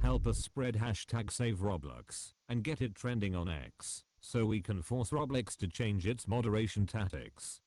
Help us spread hashtag save Roblox and get it trending on X so we can force Roblox to change its moderation tactics.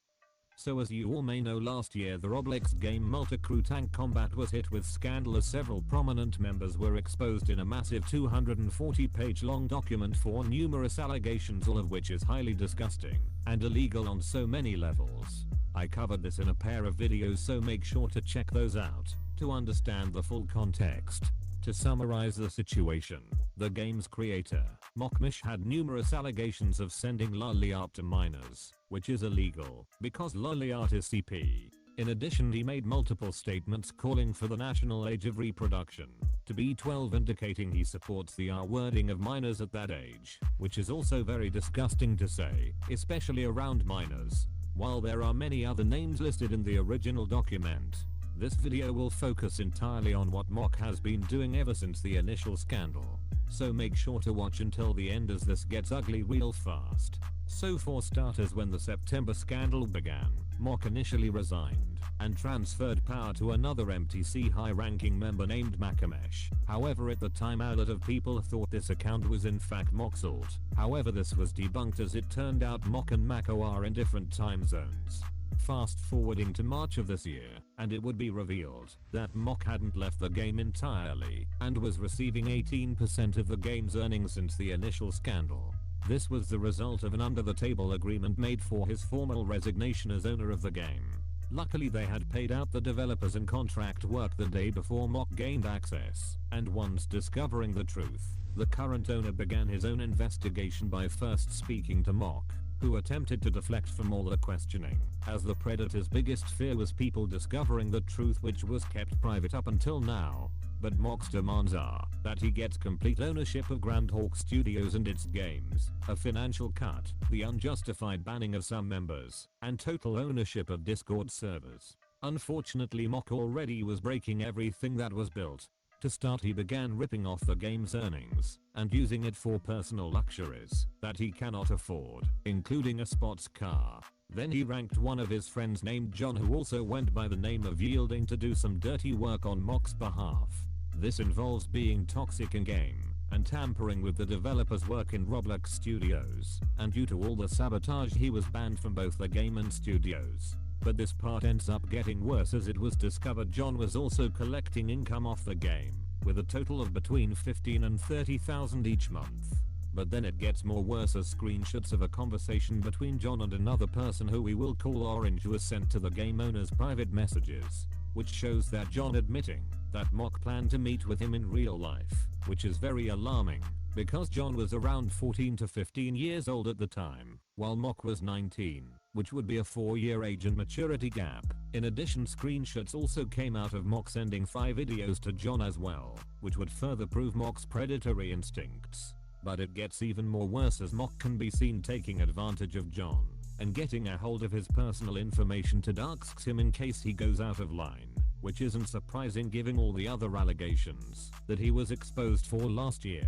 So as you all may know, last year the Roblox game Multicrew Tank Combat was hit with scandal as several prominent members were exposed in a massive 240-page long document for numerous allegations, all of which is highly disgusting and illegal on so many levels. I covered this in a pair of videos, so make sure to check those out to understand the full context. To summarize the situation, the game's creator, Mocmish, had numerous allegations of sending alot to minors, which is illegal because alot is CP. In addition, he made multiple statements calling for the national age of reproduction to be 12, indicating he supports the R-wording of minors at that age, which is also very disgusting to say, especially around minors. While there are many other names listed in the original document, this video will focus entirely on what Mock has been doing ever since the initial scandal. So make sure to watch until the end, as this gets ugly real fast. So for starters, when the September scandal began, Mock initially resigned and transferred power to another MTC high-ranking member named Mocmish. However, at the time a lot of people thought this account was in fact Mock's alt. However, this was debunked as it turned out Mock and Mako are in different time zones. Fast forwarding to March of this year, and it would be revealed that Mock hadn't left the game entirely and was receiving 18% of the game's earnings since the initial scandal. This was the result of an under-the-table agreement made for his formal resignation as owner of the game. Luckily, they had paid out the developers and contract work the day before Mock gained access, and once discovering the truth, the current owner began his own investigation by first speaking to Mock, who attempted to deflect from all the questioning, as the Predator's biggest fear was people discovering the truth, which was kept private up until now. But Mock's demands are that he gets complete ownership of Grand Hawk Studios and its games, a financial cut, the unjustified banning of some members, and total ownership of Discord servers. Unfortunately, Mock already was breaking everything that was built. To start, he began ripping off the game's earnings and using it for personal luxuries that he cannot afford, including a sports car. Then he ranked one of his friends named John, who also went by the name of Yielding, to do some dirty work on Mock's behalf. This involves being toxic in game and tampering with the developers' work in Roblox Studios, and due to all the sabotage he was banned from both the game and studios. But this part ends up getting worse, as it was discovered John was also collecting income off the game, with a total of between 15 and 30,000 each month. But then it gets more worse, as screenshots of a conversation between John and another person who we will call Orange was sent to the game owner's private messages, which shows that John admitting that Mock planned to meet with him in real life, which is very alarming, because John was around 14 to 15 years old at the time, while Mock was 19, which would be a 4-year age and maturity gap. In addition, screenshots also came out of Mock sending 5 videos to John as well, which would further prove Mock's predatory instincts. But it gets even more worse, as Mock can be seen taking advantage of John and getting a hold of his personal information to dox him in case he goes out of line, which isn't surprising given all the other allegations that he was exposed for last year.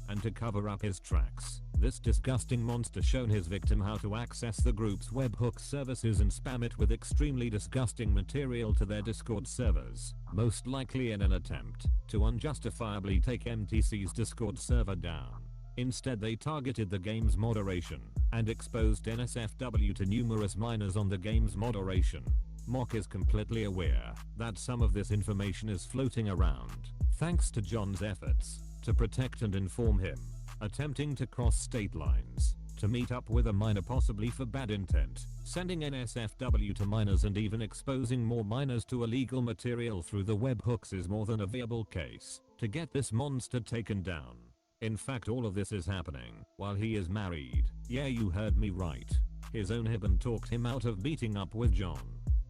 And to cover up his tracks, this disgusting monster shown his victim how to access the group's webhook services and spam it with extremely disgusting material to their Discord servers, most likely in an attempt to unjustifiably take MTC's Discord server down. Instead, they targeted the game's moderation and exposed NSFW to numerous minors on the game's moderation. Mock is completely aware that some of this information is floating around, thanks to John's efforts to protect and inform him, attempting to cross state lines to meet up with a minor possibly for bad intent, sending NSFW to minors, and even exposing more minors to illegal material through the webhooks is more than a viable case to get this monster taken down. In fact, all of this is happening while he is married. Yeah, you heard me right. His own husband talked him out of meeting up with John.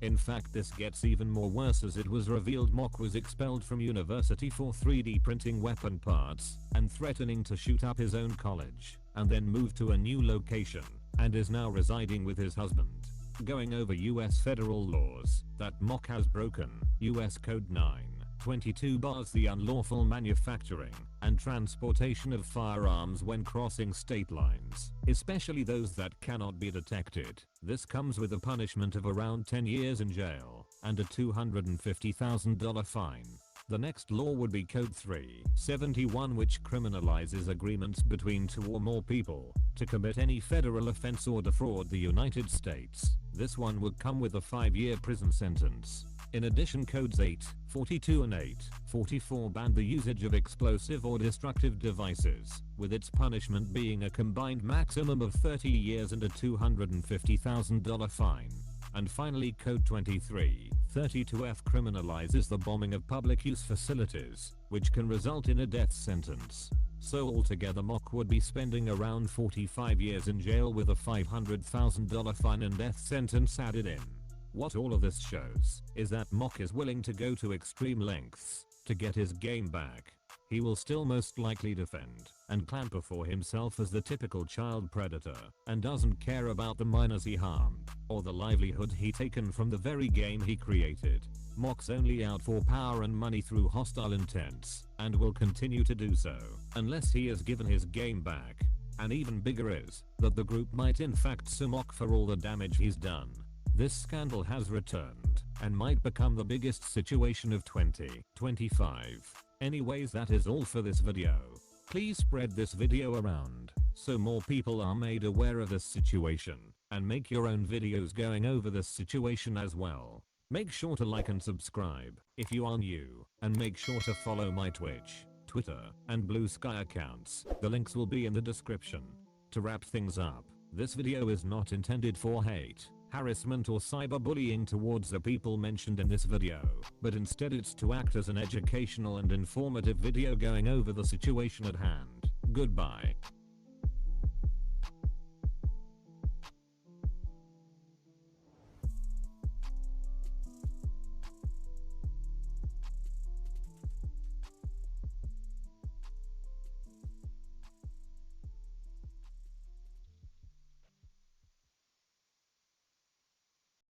In fact, this gets even more worse, as it was revealed Mock was expelled from university for 3D printing weapon parts and threatening to shoot up his own college, and then moved to a new location and is now residing with his husband, going over US federal laws that Mock has broken. US Code 922 bars the unlawful manufacturing and transportation of firearms when crossing state lines, especially those that cannot be detected. This comes with a punishment of around 10 years in jail and a $250,000 fine. The next law would be Code 371, which criminalizes agreements between 2 or more people to commit any federal offense or defraud the United States. This one would come with a 5-year prison sentence. In addition, codes 842 and 844 ban the usage of explosive or destructive devices, with its punishment being a combined maximum of 30 years and a $250,000 fine. And finally, Code 2332F criminalizes the bombing of public use facilities, which can result in a death sentence. So altogether, Mock would be spending around 45 years in jail with a $500,000 fine and death sentence added in. What all of this shows is that Mock is willing to go to extreme lengths to get his game back. He will still most likely defend and clamber for himself as the typical child predator, and doesn't care about the minors he harmed or the livelihood he taken from the very game he created. Mock's only out for power and money through hostile intents, and will continue to do so unless he is given his game back. And even bigger is that the group might in fact sue Mock for all the damage he's done. This scandal has returned and might become the biggest situation of 2025. Anyways, that is all for this video. Please spread this video around so more people are made aware of this situation, and make your own videos going over this situation as well. Make sure to like and subscribe if you are new, and make sure to follow my Twitch, Twitter, and Blue Sky accounts. The links will be in the description. To wrap things up, this video is not intended for hate, harassment or cyberbullying towards the people mentioned in this video, but instead it's to act as an educational and informative video going over the situation at hand. Goodbye.